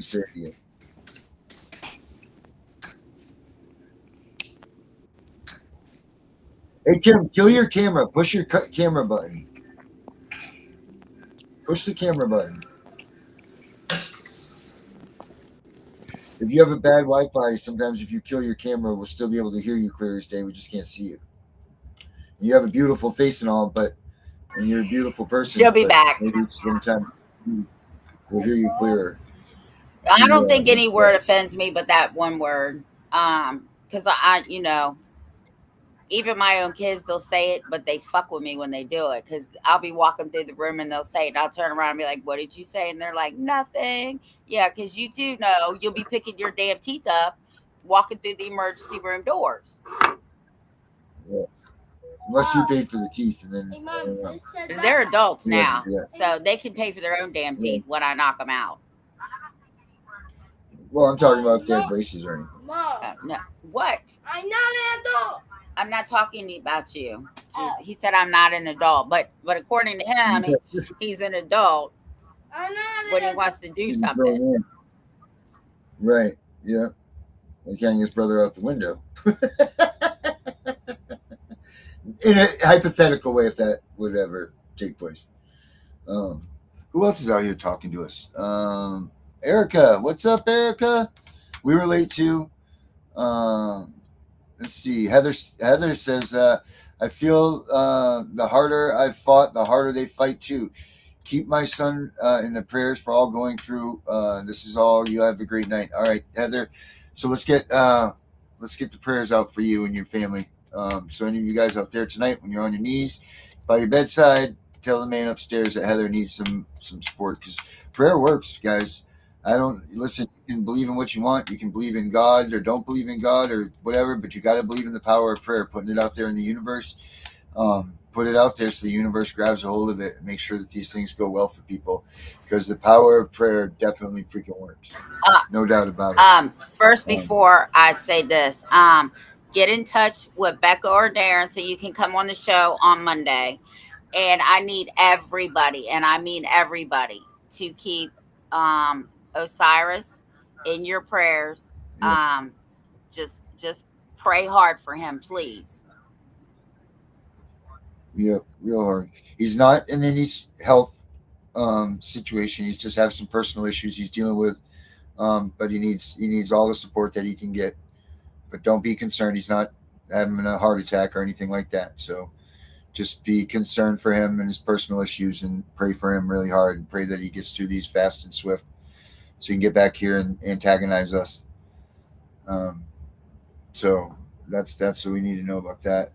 say it again. Hey, Kim, kill your camera. Push your camera button. Push the camera button. If you have a bad Wi-Fi, sometimes if you kill your camera, we'll still be able to hear you clear as day. We just can't see you. You have a beautiful face and all, and you're a beautiful person.
She'll be back.
Maybe sometimes we'll hear you clearer.
I don't think any word offends me but that one word. Because I even my own kids, they'll say it, but they fuck with me when they do it. Because I'll be walking through the room and they'll say it. And I'll turn around and be like, what did you say? And they're like, nothing. Yeah, because you do know you'll be picking your damn teeth up walking through the emergency room doors.
Yeah. Unless you paid for the teeth. And then
they're adults now. So they can pay for their own damn teeth when I knock them out.
Well, I'm talking about if they have braces or anything.
No. What?
I'm not an adult.
I'm not talking about you. He said I'm not an adult, but according to him, he's an adult when he wants to do something.
Right. Yeah. He hang his brother out the window. In a hypothetical way, if that would ever take place. Who else is out here talking to us? Erica. What's up, Erica? We relate to. Let's see. Heather says, I feel the harder I've fought, the harder they fight too. Keep my son in the prayers for all going through. This is all. You have a great night. All right, Heather. So let's get the prayers out for you and your family. So any of you guys out there tonight, when you're on your knees by your bedside, tell the man upstairs that Heather needs some support, because prayer works, guys. Listen, you can believe in what you want. You can believe in God or don't believe in God or whatever, but you got to believe in the power of prayer, putting it out there in the universe. Put it out there so the universe grabs a hold of it and make sure that these things go well for people, because the power of prayer definitely freaking works. No doubt about it.
First, before I say this, get in touch with Becca or Darren so you can come on the show on Monday. And I need everybody, and I mean everybody, to keep Osiris in your prayers. Just pray hard for him, please.
Yeah, real hard. He's not in any health situation. He's just have some personal issues he's dealing with, but he needs all the support that he can get. But don't be concerned. He's not having a heart attack or anything like that. So just be concerned for him and his personal issues, and pray for him really hard, and pray that he gets through these fast and swift, so he can get back here and antagonize us. So that's what we need to know about that.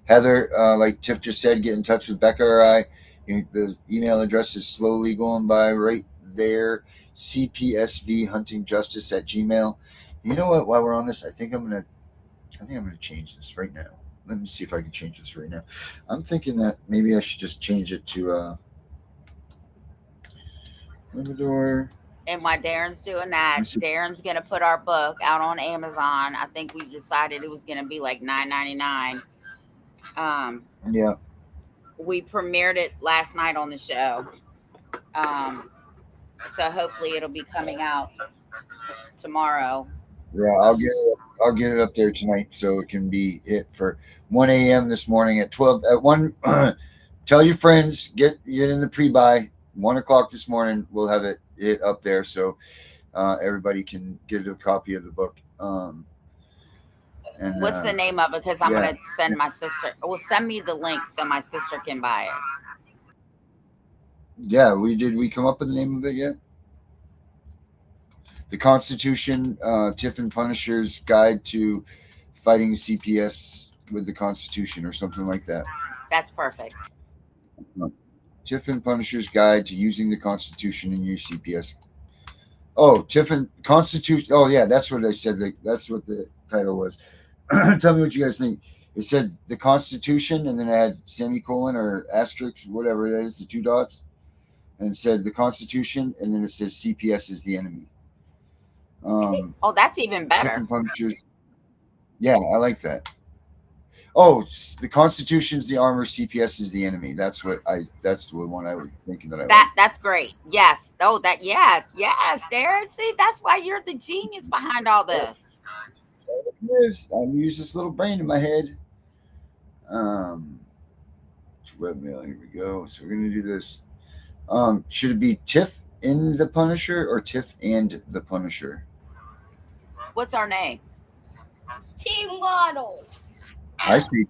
Heather, like Tiff just said, get in touch with Becca or I. The email address is slowly going by right there, cpsvhuntingjustice@gmail.com. You know what? While we're on this, I think I'm going to I think I'm going to change this right now. Let me see if I can change this right now. I'm thinking that maybe I should just change it to Labrador.
And while Darren's doing that, Darren's gonna put our book out on Amazon. I think we decided it was gonna be like $9.99.
Yeah.
We premiered it last night on the show. So hopefully it'll be coming out tomorrow.
Yeah, I'll get it up there tonight so it can be hit for 1 a.m. this morning at 12 at 1. Tell your friends, get in the pre-buy. 1 o'clock this morning, we'll have it hit up there so everybody can get a copy of the book. And
what's the name of it? Because I'm gonna send my sister. Well, send me the link so my sister can buy it.
Yeah, we come up with the name of it yet? The Constitution, Tiff and Punisher's Guide to Fighting CPS with the Constitution, or something like that.
That's perfect.
Tiff and Punisher's Guide to Using the Constitution in your CPS. Oh, Tiff and Constitution. Oh, yeah, that's what I said. That's what the title was. Tell me what you guys think. It said the Constitution, and then it had semicolon or asterisk, whatever that is, the 2 dots, and it said the Constitution, and then it says CPS is the enemy.
Oh, that's even better.
Tiff and Punishers. Yeah, I like that. Oh, the Constitution's the armor, CPS is the enemy. That's the one I was thinking that I liked.
That's great. Yes. Oh, yes, Darren. See, that's why you're the genius behind all this.
Yes, I use this little brain in my head. Webmail, here we go. So we're gonna do this. Should it be Tiff in the Punisher or Tiff and the Punisher?
What's our name?
Team Waddle.
I say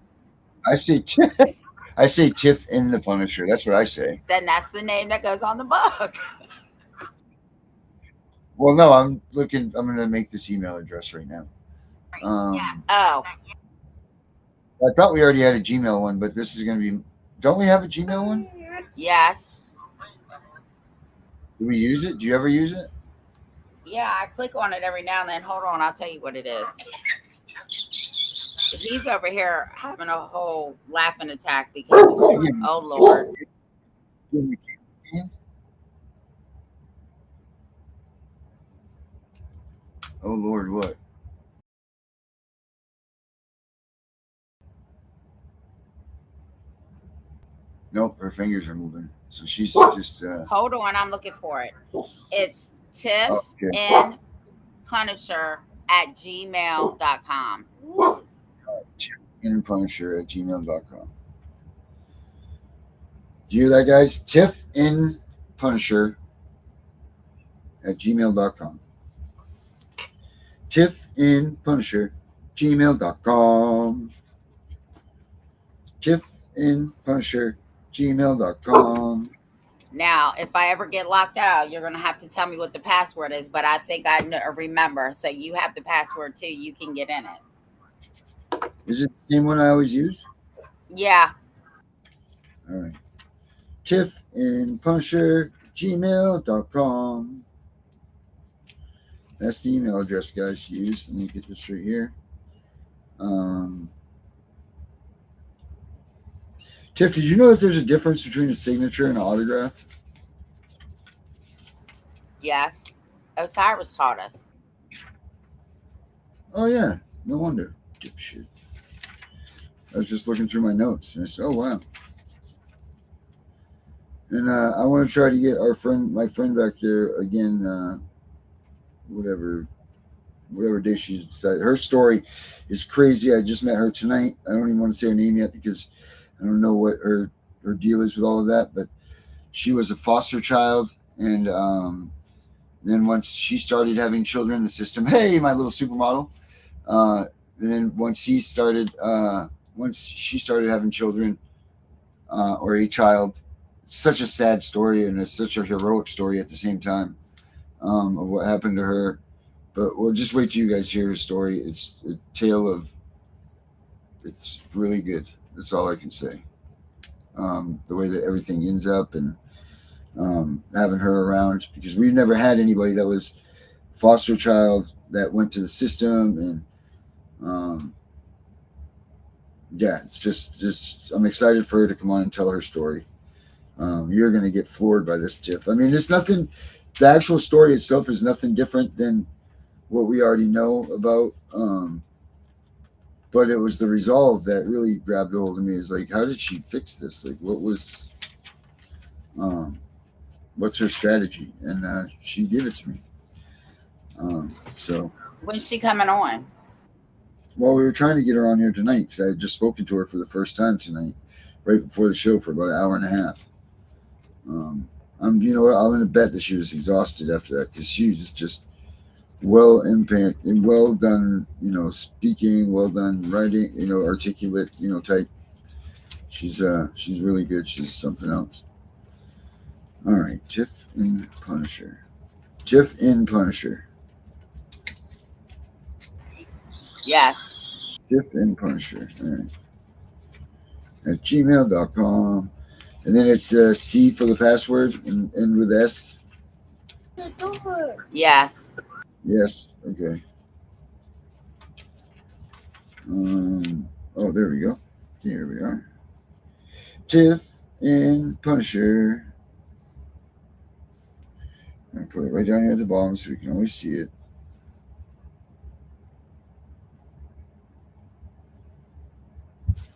Tiff in the Punisher. That's what I say.
Then that's the name that goes on the book.
Well, no, I'm going to make this email address right now.
Oh.
I thought we already had a Gmail one, but this is going to be. Don't we have a Gmail one?
Yes.
Do we use it? Do you ever use it?
Yeah, I click on it every now and then. Hold on, I'll tell you what it is. He's over here having a whole laughing attack because, oh Lord.
Oh Lord, what? Nope, her fingers are moving. So she's just.
Hold on, I'm looking for it. It's Tiff and Punisher at gmail.com.
Tiff and Punisher at gmail.com. Do you hear that, guys? Tiff and Punisher at gmail.com. Tiff and Punisher, gmail.com. Tiff and Punisher, gmail.com.
Now, if I ever get locked out, you're going to have to tell me what the password is, but I think I remember. So you have the password too. You can get in it.
Is it the same one I always use?
Yeah.
All right. Tiff and Punisher, gmail.com. That's the email address, guys, to use. Let me get this right here. Tiff, did you know that there's a difference between a signature and an autograph?
Yes. Osiris taught us.
Oh, yeah. No wonder. Dipshit. I was just looking through my notes, and I said, oh, wow. And I want to try to get my friend back there again, whatever day she's decided. Her story is crazy. I just met her tonight. I don't even want to say her name yet because I don't know what her deal is with all of that, but she was a foster child, and then once she started having children in the system, hey, my little supermodel. And then once she started having children or a child, it's such a sad story, and it's such a heroic story at the same time of what happened to her. But we'll just wait till you guys hear her story. It's a tale of. It's really good. That's all I can say. The way that everything ends up, and having her around, because we've never had anybody that was foster child that went to the system, and yeah, it's just I'm excited for her to come on and tell her story. You're going to get floored by this, Tiff. I mean, it's nothing. The actual story itself is nothing different than what we already know about. But it was the resolve that really grabbed a hold of me. Is like, how did she fix this? Like, what's her strategy? And she gave it to me. So,
When's she coming on?
well, we were trying to get her on here tonight because I had just spoken to her for the first time tonight, right before the show for about an hour and a half. I'm going to bet that she was exhausted after that because she was just well impaired and well done, speaking, well done writing, articulate, type. She's really good. She's something else. All right, Tiff and Punisher. Tiff and Punisher.
Yes.
Tiff and Punisher. All right. At gmail.com. And then it's C for the password and end with S.
The door.
Yes.
Yes. Okay. Oh, there we go. Here we are. Tiff and Punisher. I'm going to put it right down here at the bottom so we can always see it.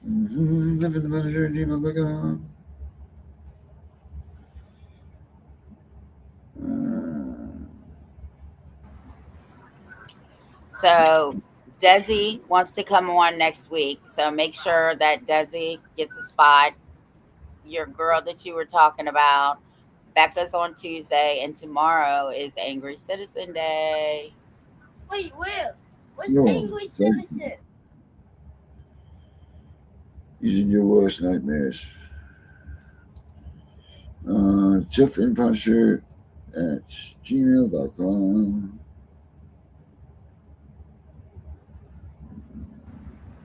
Tiff and the Punisher, gmail.com.
So Desi wants to come on next week. So make sure that Desi gets a spot. Your girl that you were talking about. Becca's on Tuesday, and tomorrow is Angry Citizen Day.
Wait, where? What's
No,
Angry Citizen?
He's in your worst nightmares. Tiff and Punisher at gmail.com.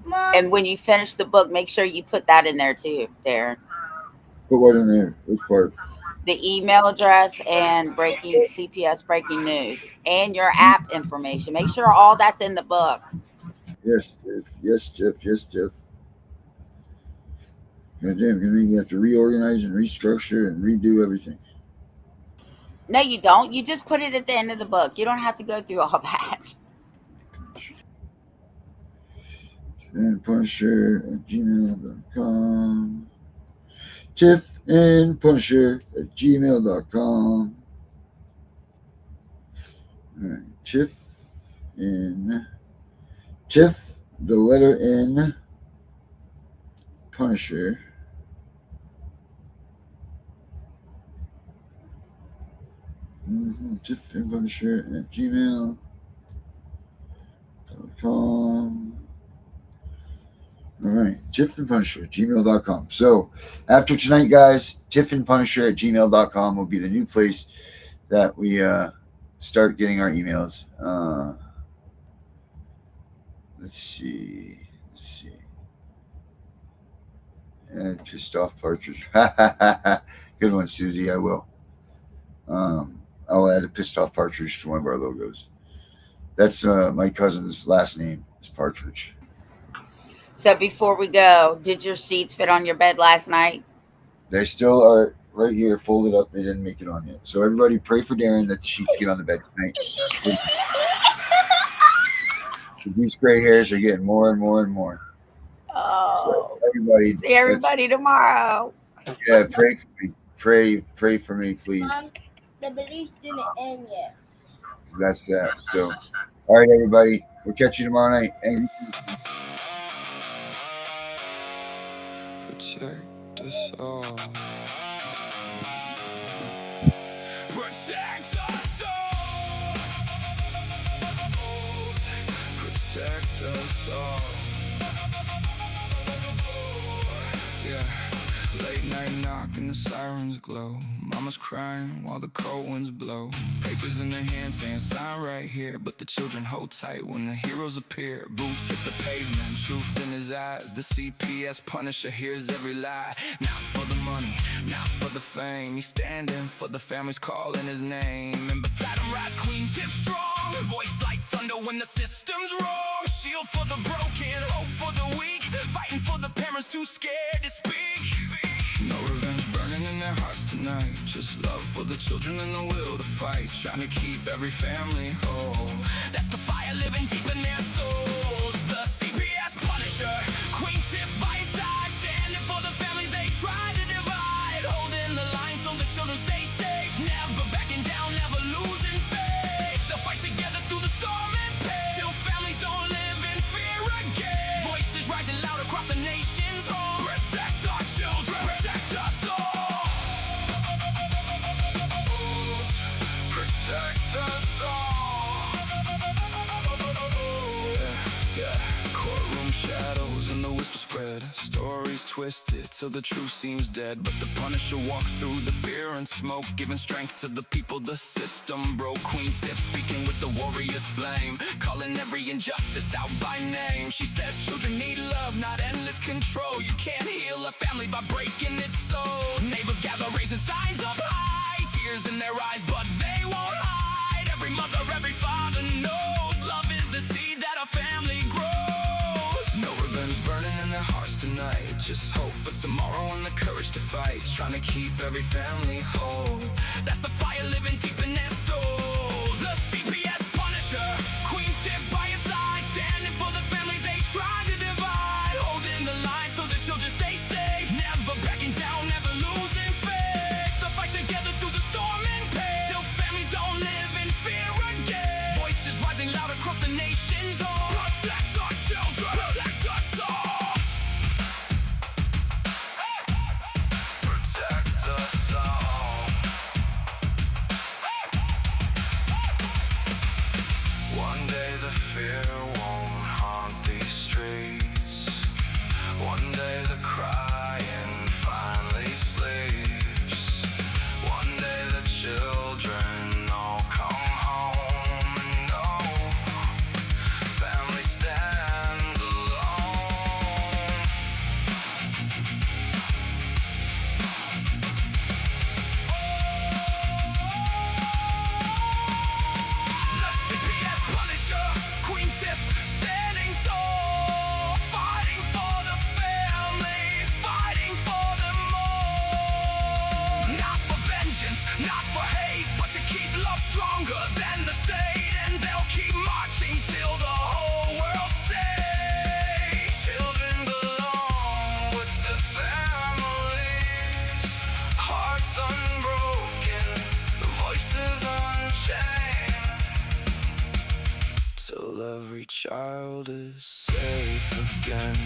Mom,
And when you finish the book, make sure you put that in there too, Darren.
Put what in there? Which part?
The email address and CPS breaking news and your app information. Make sure all that's in the book.
Yes, Tiff. Yes, Tiff. Yes, Tiff. Goddamn, you have to reorganize and restructure and redo everything.
No, you don't. You just put it at the end of the book. You don't have to go through all that.
And Punisher at gmail.com. Tiff and Punisher at gmail.com. All right. Tiff, the letter N, Punisher. Tiff and Punisher at gmail.com. All right, Tiff and Punisher at gmail.com. So after tonight, guys, Tiff and Punisher at gmail.com will be the new place that we start getting our emails. Let's see. And pissed off partridge. Good one, Susie. I will. I'll add a pissed off partridge to one of our logos. That's my cousin's last name is Partridge.
So before we go, did your sheets fit on your bed last night?
They still are right here, folded up. They didn't make it on yet. So everybody pray for Darren that the sheets get on the bed tonight. These gray hairs are getting more and more and more.
Oh,
so everybody,
see everybody tomorrow.
Yeah, pray for me. Pray for me, please.
Mom, the belief didn't end yet.
That's that. So, all right, everybody. We'll catch you tomorrow night.
Protect us all.
Protect us all.
Protect us all. Yeah. Late night knock and the sirens glow. Mama's crying while the cold winds blow. Papers in their hands saying sign right here. But the children hold tight when the heroes appear. Boots hit the pavement, truth in his eyes. The CPS Punisher hears every lie. Not for the money, not for the fame. He's standing for the families calling his name. And beside him rides Queen Tiff strong. Voice like thunder when the system's wrong. Shield for the broken, hope for the weak. Fighting for the
parents too scared to speak.
No revenge burning in their hearts tonight. Just love for the children and the will to fight. Trying to keep every family whole.
That's the fire living deep in their souls. The CPS Punisher, Queen Tiff by his side, standing for the families they tried to divide, holding the line so the children stay safe, never backing down, never losing faith. They'll fight together through the storm and pain, till families don't live in fear again. Voices rising loud across the nation's homes. Protect our children, protect us all.
Protect us all. Yeah. Courtroom shadows and the whisper spread. Stories twisted till the truth seems dead. But the Punisher walks through the fear and smoke, giving strength to the people the system broke. Queen Tiff speaking with the warrior's flame, calling every injustice out by name. She says children need love, not endless control. You can't heal a family by breaking its soul. Neighbors gather raising signs up high, tears in their eyes but they won't hide. Every mother, every father knows love is the seed that a family grows. No revenge burning in their hearts tonight. Just hope for tomorrow and the courage to fight. Trying to keep every family whole.
That's the fire living deep in their souls. The CPS Punisher, Queen Tiff by his side, standing for the families they tried to divide, holding the line so the children stay safe, never backing down, never losing faith. They'll fight together through the storm and pain, till families don't live in fear again. Voices rising loud across the nation's home. Protect our children, protect us all.
Protect us all. One day the fear won't haunt these streets. One day the crying finally sleeps. One day the children all come home and know family stands alone.
The CPS Punisher, Queen Tiff, standing tall, fighting for the families, fighting for them all. Not for vengeance, not for hate, but to keep love stronger than the state. And they'll keep marching till the whole world says
Children belong with the families, hearts unbroken, voices unchained, till every child is safe again.